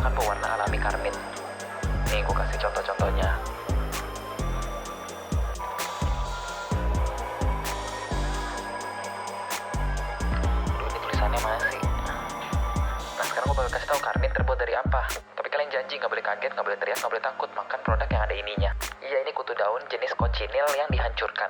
menggunakan pewarna alami karmit. Nih, gue kasih contoh-contohnya. Aduh, ini tulisannya mana sih? Nah, sekarang gue bakal kasih tahu karmit terbuat dari apa. Tapi kalian janji nggak boleh kaget, nggak boleh teriak, nggak boleh takut makan produk yang ada ininya. Iya, ini kutu daun jenis cochineal yang dihancurkan.